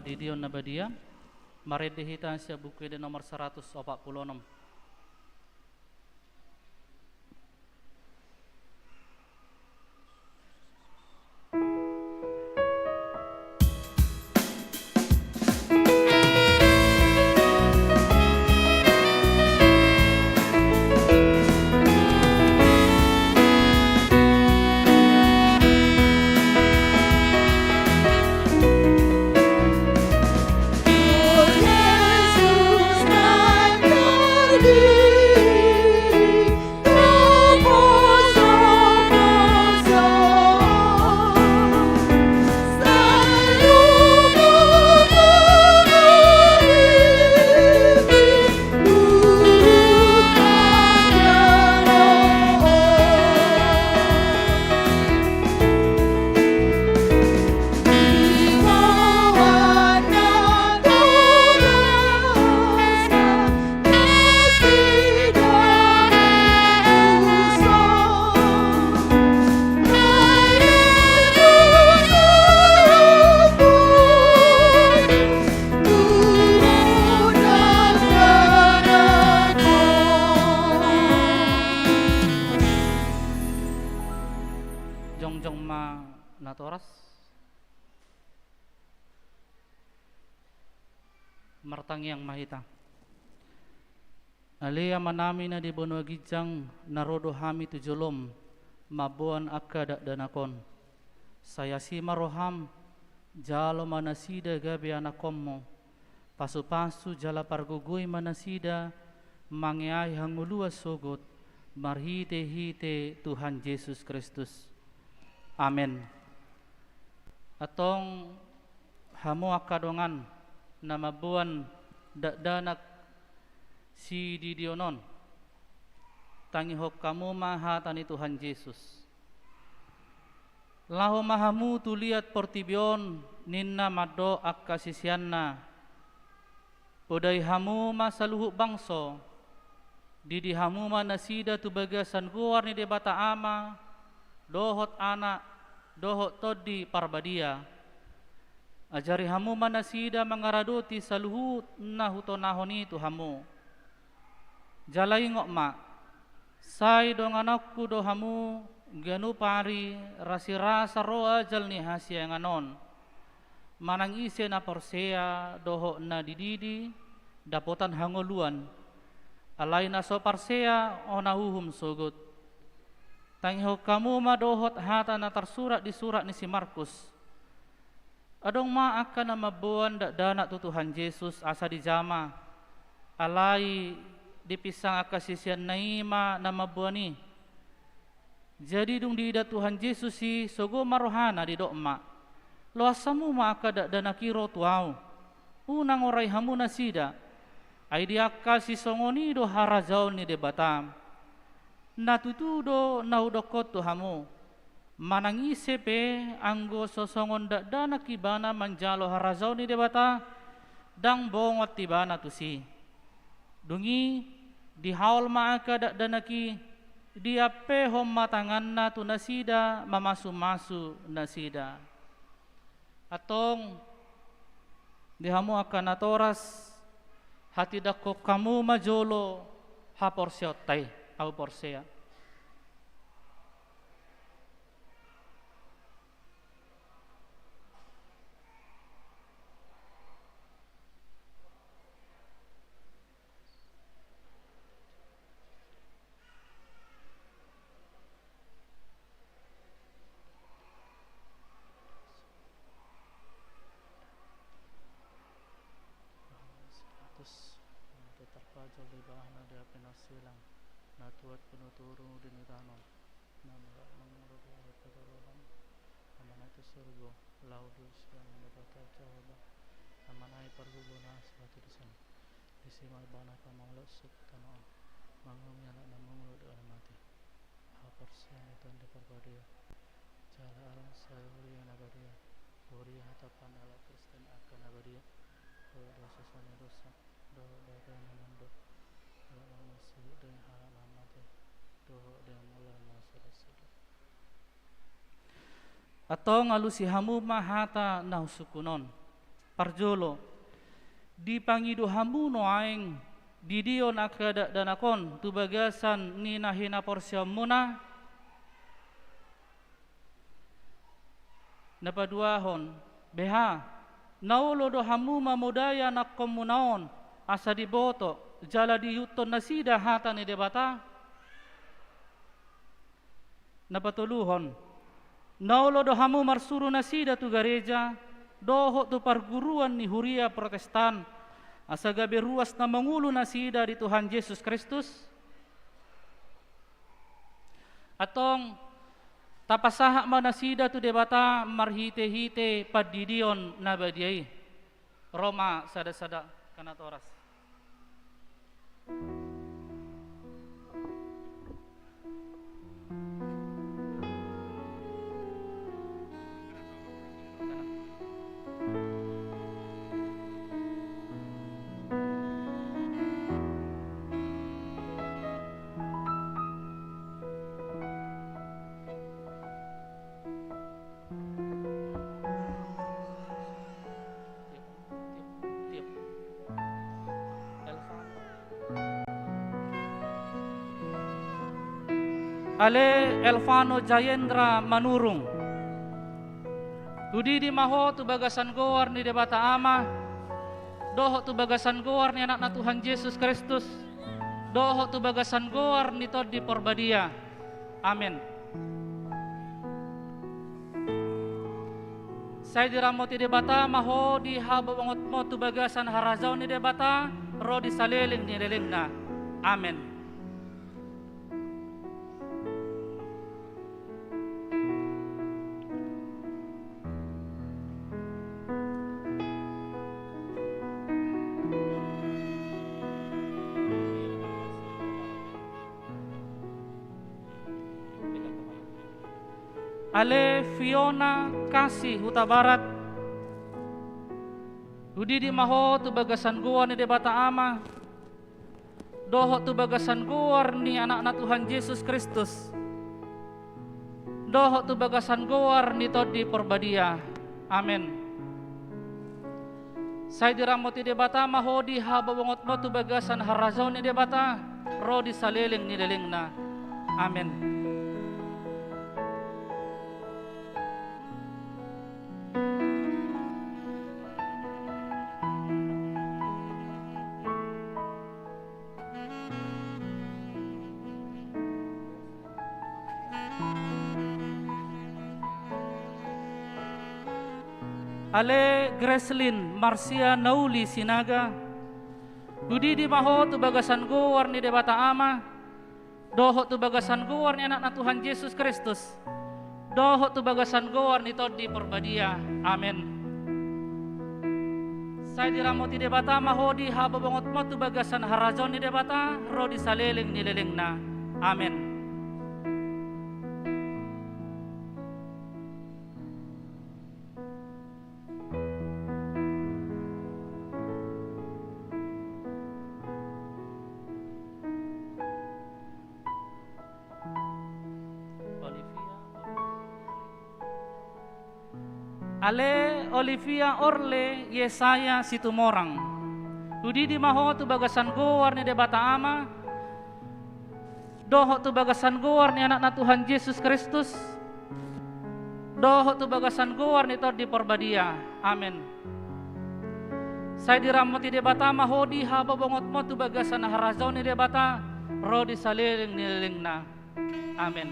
S3: di Dion Nabadia Maredehitan siya buku di nomor 146. Jongjong ma natoras martang yang mahita alea manami na di bonwa gijang narodo hami tujolom mabuan akka danakon saya si maroham jalo manasida gabi anakommo pasu-pasu jala pargugui manasida mangeai hangulua sogot marhite-hite Tuhan Yesus Kristus. Amin. Atong hamu akadongan na mabuan danak si didionon tangihok kamu mahatan ni Tuhan Yesus. Lahu mahamu tuliat portibion ninna mado akkasisianna podai hamu masaluhu bangso didi hamu manasida tu bagasan guar ni debata ama dohot anak dohot todi parbadia ajari hamu manasida mangaradoti saluhut na hutonahon itu hamu jalai ngok ma sai dong anakku do hamu ganu pari rasa roa ajal ni hasia nganon manang ise na persea dohot na dididi dapotan hangoluan alai na so persea onahuhum sogut tangho kamu madohot hata na tersurat di surat ni si Markus. Adong ma akan na mabuan dana tu Tuhan Yesus asa di jama. Alai dipisang akasisian naima na mabuani. Jadi dung di Tuhan Yesus si sogo marohana di dokma. Lo asamu ma akada dana kiro tuau. Unang orai hamu nasida. Ai di akasi songoni do harajau ni debatam. Natutudo naudokot tu hamu manangise pe anggo sosongon dana kibana manjalo harazau ni debata dang bongot tibana tu si dungi di haul maaka dana ki dia pe hom matanganna tu nasida mamasu-masu nasida atong di hamu akan atoras hati dakok kamu majolo haporsiotai au porsea terpajol di bahana dia penasilang natuat penuturu dinitanon namra mengurudu keturunan amanah itu surga laudus yang mendapat jawab amanah pergubuna sebatu desan disimal bana pamanglos subtanon mangumnya nak namung doa mati hapersian itu anda perbadia jala alam sayuri nabadia uri hatapan ala Kristen akan nabadia dosa soalnya dosa doa namando doa masih dan halamate doa dan mulai masuk sudah atau ngalusi hamu mahata nausukunon parjolo di pangido hamuno aing didion akada danakon tu bagasan nina hina porsiamuna napaduahon beha naulo do hamu mamudaya nakkomunaon asa diboto jala diyuton nasida hata ni debata napatuluhon naulo do hamu marsuru nasida tu gereja doho tu perguruan ni Huria Protestan asa gabe ruas na mangulu nasida di Tuhan Yesus Kristus atong tapasaha manasida tu debata marhite-hite padidion nabadiai Roma sada-sada kanatoras. Ale Elvano Jayendra Manurung Dudi di maho tu bagasan goar ni debata ama doho tu bagasan goar ni anak na Tuhan Yesus Kristus doho tu bagasan goar ni tod di porbadia amin. Saya diramo ti debata maho di habawangot mo tu bagasan harazaw ni debata ro di saliling ni lelingna amin. Ale Fiona Kasih Huta Barat Dudi di maho tu bagasan goar ni debata ama doho tu bagasan goar ni anak-anak Tuhan Yesus Kristus doho tu bagasan goar ni tod di porbadia amin. Saya diramo ti debata maho di habawangot mo tu bagasan harazaw ni debata ro di saliling ni lelingna amin. Ale Greslin Marcia Nauli Sinaga Dudi di maho tu bagasan goar ni debata ama doho tu bagasan goar ni anak na Tuhan Yesus Kristus doho tu bagasan goar ni tod di porbadia amin. Saya diramo ti debata maho di hababangot mo tu bagasan harazaw ni debata ro di saliling ni lelingna amin. Ale Olivia Orle Yesaya Situmorang Dudi di maho tu bagasan goar ni debata ama doho tu bagasan goar ni anak na Tuhan Yesus Kristus doho tu bagasan goar ni tod di porbadia amin. Saya diramo ti debata maho di hababangot mo tu bagasan harazaw ni debata ro di saliling ni lelingna amin.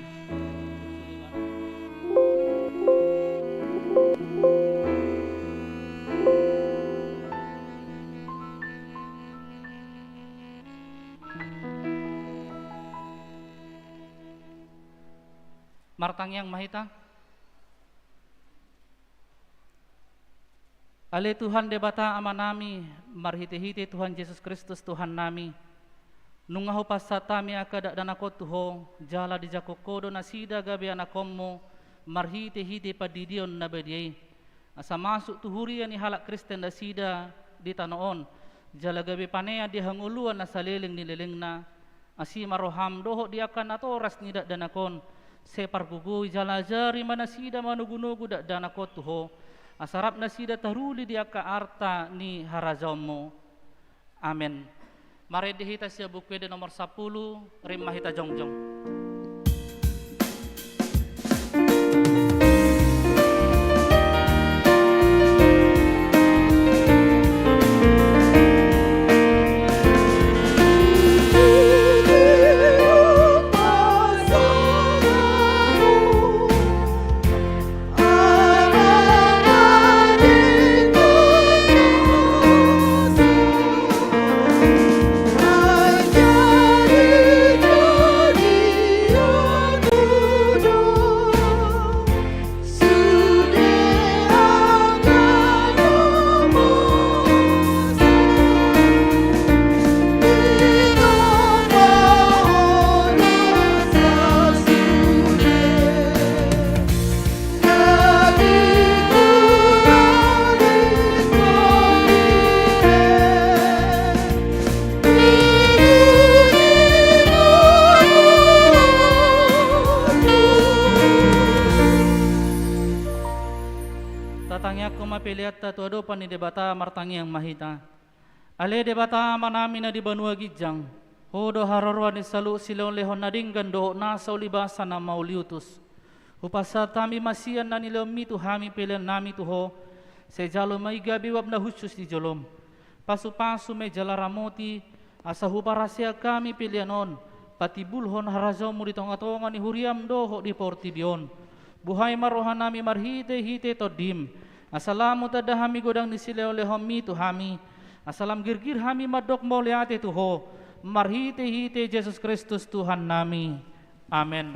S3: Martang yang mahita Ale Tuhan debata ama nami marhite-hite Tuhan Yesus Kristus Tuhan nami nungaho pasatami akada danakot tuho jala di jakokodo nasida gabi anakommo marhite-hite padidion nabadiai asa masuk tuhurian ni halak Kristen dasida di tanoon jala gabi panea di hanguluan na saliling ni lelingna asi maroham doho di akan atoras ni danakon se pargugoy jala jari manasida manugunugu danakot tuho Asarap na sida taruli dia ka arta ni harazomo. Amen. Mari dihita siya bukwede nomor 10, rimah hita jongjong. Tatangya ko mapiliat tatuado pa ni debata martangi ang mahita. Ale debata manami na di banua gijang. Hodo harorwa ni salu silong lehon na dinggan do nasa ulibasa na mauliutus. Upasa tami masian na nilom mitu hami pilihan nami tuho. Se jalo may gabiwab na husus di jolom. Pasu-pasu may jalaramoti. Asa huparasya kami pilihanon. Pati bulhon harazom mo ditong atongan ni huriam doho di portibion. Buhay marohan nami marhite-hite to dim. Asalamu tada hami godang ni sileo lehom mi tu hami. Asalam girgir hami madok mo liate tuho. Marhite-hite Jesus Kristus Tuhan nami. Amen.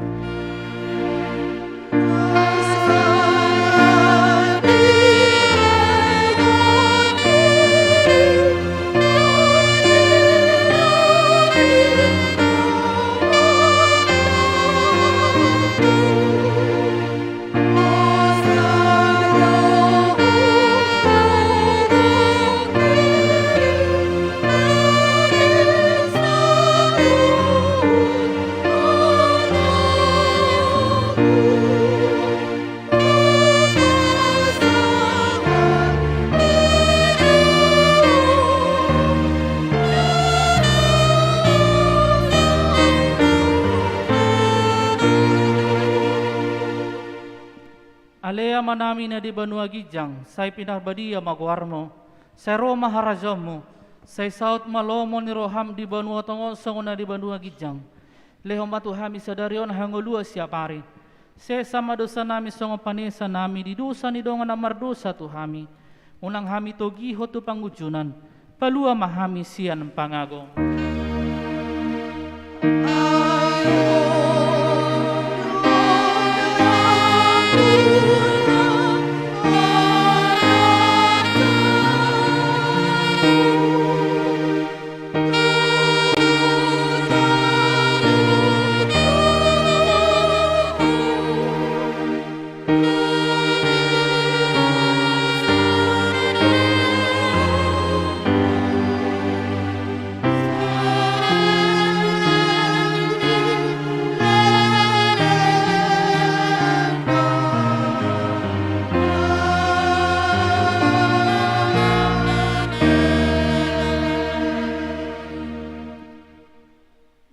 S3: Alea manami na di banua gijang, say pinarbadiya magwarmo, say Roma harazomo, say saut malomo ni roham di banua tongo songo na di banua gijang. Leho matuhami sadarion hangolua siapari. Se sama dosa nami songo panesa nami di dosa ni dongan amardosa tuhami. Unang hami togiho tu pangujunan, palua mahami sian pangagong.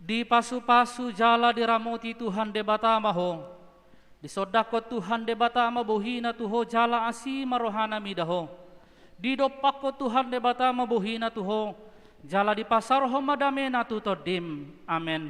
S3: Di pasu-pasu jala diramoti Tuhan debata maho. Di sodakot Tuhan debata mabuhina tuho jala asi marohana midaho. Di dopakot Tuhan debata mabuhina tuho jala di pasar ho madame na tutodim. Amen.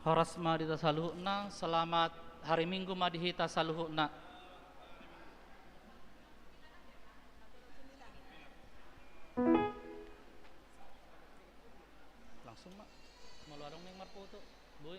S3: Horas madita saluhna, selamat hari Minggu madihita saluhna. Langsung mak, malu adong neng marpoto, boy.